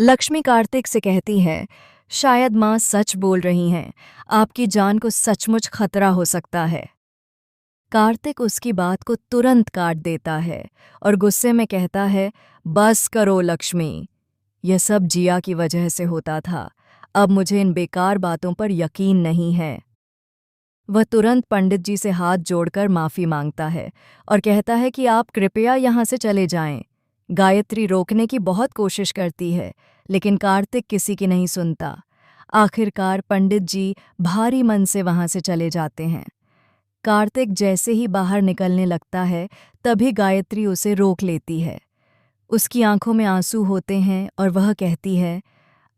लक्ष्मी कार्तिक से कहती है, शायद माँ सच बोल रही हैं, आपकी जान को सचमुच खतरा हो सकता है। कार्तिक उसकी बात को तुरंत काट देता है और गुस्से में कहता है, बस करो लक्ष्मी, यह सब जिया की वजह से होता था। अब मुझे इन बेकार बातों पर यकीन नहीं है। वह तुरंत पंडित जी से हाथ जोड़कर माफ़ी मांगता है और कहता है कि आप कृपया यहाँ से चले जाएं। गायत्री रोकने की बहुत कोशिश करती है, लेकिन कार्तिक किसी की नहीं सुनता। आखिरकार पंडित जी भारी मन से वहाँ से चले जाते हैं। कार्तिक जैसे ही बाहर निकलने लगता है, तभी गायत्री उसे रोक लेती है। उसकी आंखों में आंसू होते हैं और वह कहती है,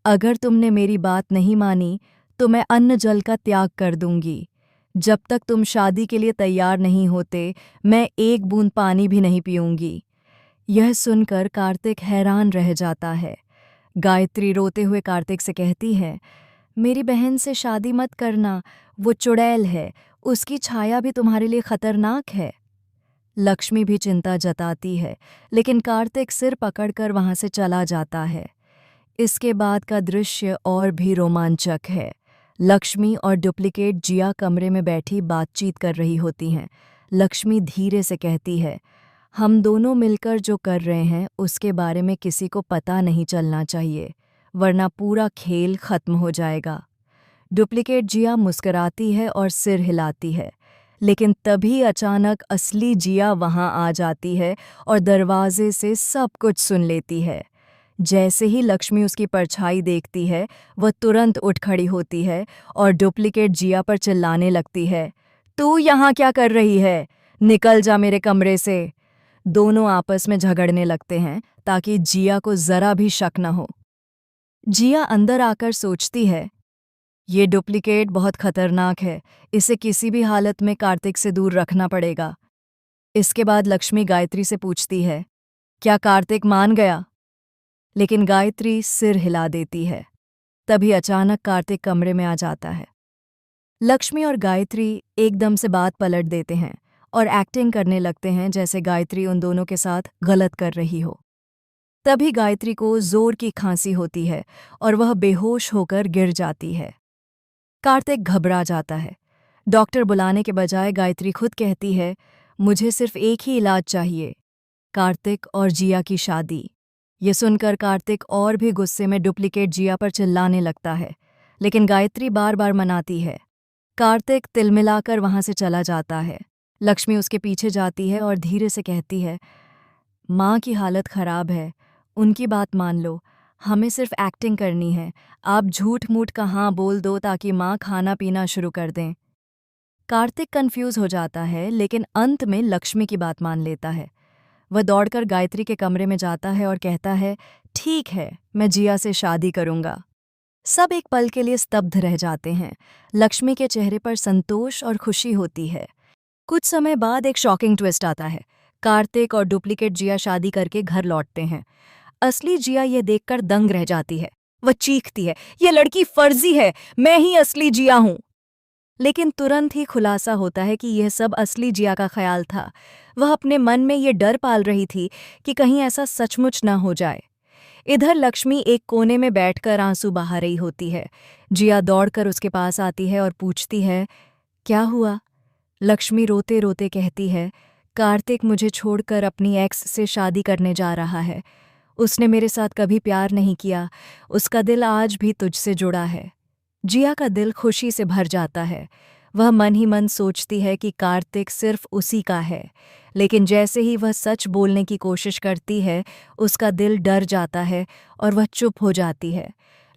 अगर तुमने मेरी बात नहीं मानी तो मैं अन्न जल का त्याग कर दूंगी। जब तक तुम शादी के लिए तैयार नहीं होते, मैं एक बूंद पानी भी नहीं पीऊंगी। यह सुनकर कार्तिक हैरान रह जाता है। गायत्री रोते हुए कार्तिक से कहती है, मेरी बहन से शादी मत करना, वो चुड़ैल है, उसकी छाया भी तुम्हारे लिए खतरनाक है। लक्ष्मी भी चिंता जताती है, लेकिन कार्तिक सिर पकड़कर वहां से चला जाता है। इसके बाद का दृश्य और भी रोमांचक है। लक्ष्मी और डुप्लीकेट जिया कमरे में बैठी बातचीत कर रही होती हैं। लक्ष्मी धीरे से कहती है, हम दोनों मिलकर जो कर रहे हैं उसके बारे में किसी को पता नहीं चलना चाहिए, वरना पूरा खेल खत्म हो जाएगा। डुप्लीकेट जिया मुस्कुराती है और सिर हिलाती है, लेकिन तभी अचानक असली जिया वहां आ जाती है और दरवाजे से सब कुछ सुन लेती है। जैसे ही लक्ष्मी उसकी परछाई देखती है, वह तुरंत उठ खड़ी होती है और डुप्लीकेट जिया पर चिल्लाने लगती है, तू यहाँ क्या कर रही है? निकल जा मेरे कमरे से। दोनों आपस में झगड़ने लगते हैं ताकि जिया को जरा भी शक न हो। जिया अंदर आकर सोचती है, ये डुप्लीकेट बहुत खतरनाक है, इसे किसी भी हालत में कार्तिक से दूर रखना पड़ेगा। इसके बाद लक्ष्मी गायत्री से पूछती है, क्या कार्तिक मान गया? लेकिन गायत्री सिर हिला देती है। तभी अचानक कार्तिक कमरे में आ जाता है। लक्ष्मी और गायत्री एकदम से बात पलट देते हैं और एक्टिंग करने लगते हैं जैसे गायत्री उन दोनों के साथ गलत कर रही हो। तभी गायत्री को जोर की खांसी होती है और वह बेहोश होकर गिर जाती है। कार्तिक घबरा जाता है। डॉक्टर बुलाने के बजाय गायत्री खुद कहती है, मुझे सिर्फ एक ही इलाज चाहिए, कार्तिक और जिया की शादी। ये सुनकर कार्तिक और भी गुस्से में डुप्लीकेट जिया पर चिल्लाने लगता है, लेकिन गायत्री बार बार मनाती है। कार्तिक तिलमिलाकर वहां से चला जाता है। लक्ष्मी उसके पीछे जाती है और धीरे से कहती है, माँ की हालत खराब है, उनकी बात मान लो, हमें सिर्फ एक्टिंग करनी है। आप झूठ मूठ का हाँ बोल दो ताकि माँ खाना पीना शुरू कर दें। कार्तिक कंफ्यूज हो जाता है, लेकिन अंत में लक्ष्मी की बात मान लेता है। वह दौड़कर गायत्री के कमरे में जाता है और कहता है, ठीक है, मैं जिया से शादी करूंगा। सब एक पल के लिए स्तब्ध रह जाते हैं। लक्ष्मी के चेहरे पर संतोष और खुशी होती है। कुछ समय बाद एक शॉकिंग ट्विस्ट आता है। कार्तिक और डुप्लीकेट जिया शादी करके घर लौटते हैं। असली जिया ये देखकर दंग रह जाती है। वह चीखती है, ये लड़की फर्जी है, मैं ही असली जिया हूं। लेकिन तुरंत ही खुलासा होता है कि यह सब असली जिया का ख्याल था। वह अपने मन में ये डर पाल रही थी कि कहीं ऐसा सचमुच न हो जाए। इधर लक्ष्मी एक कोने में बैठकर आंसू बहा रही होती है। जिया दौड़कर उसके पास आती है और पूछती है, क्या हुआ? लक्ष्मी रोते रोते कहती है, कार्तिक मुझे छोड़कर अपनी एक्स से शादी करने जा रहा है। उसने मेरे साथ कभी प्यार नहीं किया, उसका दिल आज भी तुझसे जुड़ा है। जिया का दिल खुशी से भर जाता है। वह मन ही मन सोचती है कि कार्तिक सिर्फ उसी का है, लेकिन जैसे ही वह सच बोलने की कोशिश करती है, उसका दिल डर जाता है और वह चुप हो जाती है।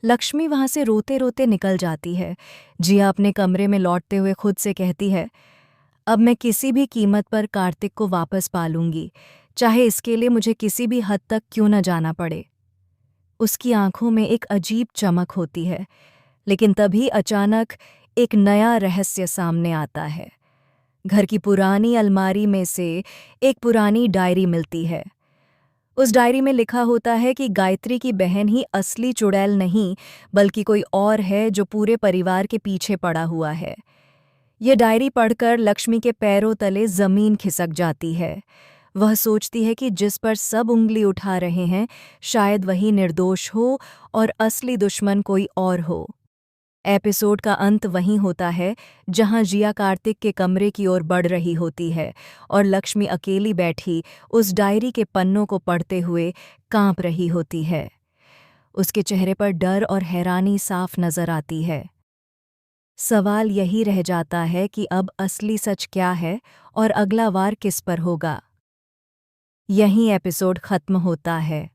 लक्ष्मी वहाँ से रोते रोते निकल जाती है। जिया अपने कमरे में लौटते हुए खुद से कहती है, अब मैं किसी भी कीमत पर कार्तिक को वापस पालूंगी, चाहे इसके लिए मुझे किसी भी हद तक क्यों न जाना पड़े। उसकी आंखों में एक अजीब चमक होती है, लेकिन तभी अचानक एक नया रहस्य सामने आता है। घर की पुरानी अलमारी में से एक पुरानी डायरी मिलती है। उस डायरी में लिखा होता है कि गायत्री की बहन ही असली चुड़ैल नहीं, बल्कि कोई और है जो पूरे परिवार के पीछे पड़ा हुआ है। ये डायरी पढ़कर लक्ष्मी के पैरों तले जमीन खिसक जाती है। वह सोचती है कि जिस पर सब उंगली उठा रहे हैं शायद वही निर्दोष हो और असली दुश्मन कोई और हो। एपिसोड का अंत वहीं होता है जहां जिया कार्तिक के कमरे की ओर बढ़ रही होती है और लक्ष्मी अकेली बैठी उस डायरी के पन्नों को पढ़ते हुए कांप रही होती है। उसके चेहरे पर डर और हैरानी साफ नजर आती है। सवाल यही रह जाता है कि अब असली सच क्या है और अगला वार किस पर होगा। यहीं एपिसोड खत्म होता है।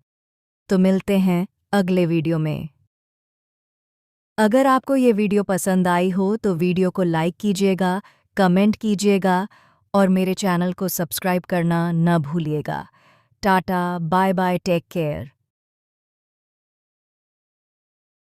तो मिलते हैं अगले वीडियो में। अगर आपको ये वीडियो पसंद आई हो तो वीडियो को लाइक कीजिएगा, कमेंट कीजिएगा और मेरे चैनल को सब्सक्राइब करना न भूलिएगा। Tata, bye bye, take care.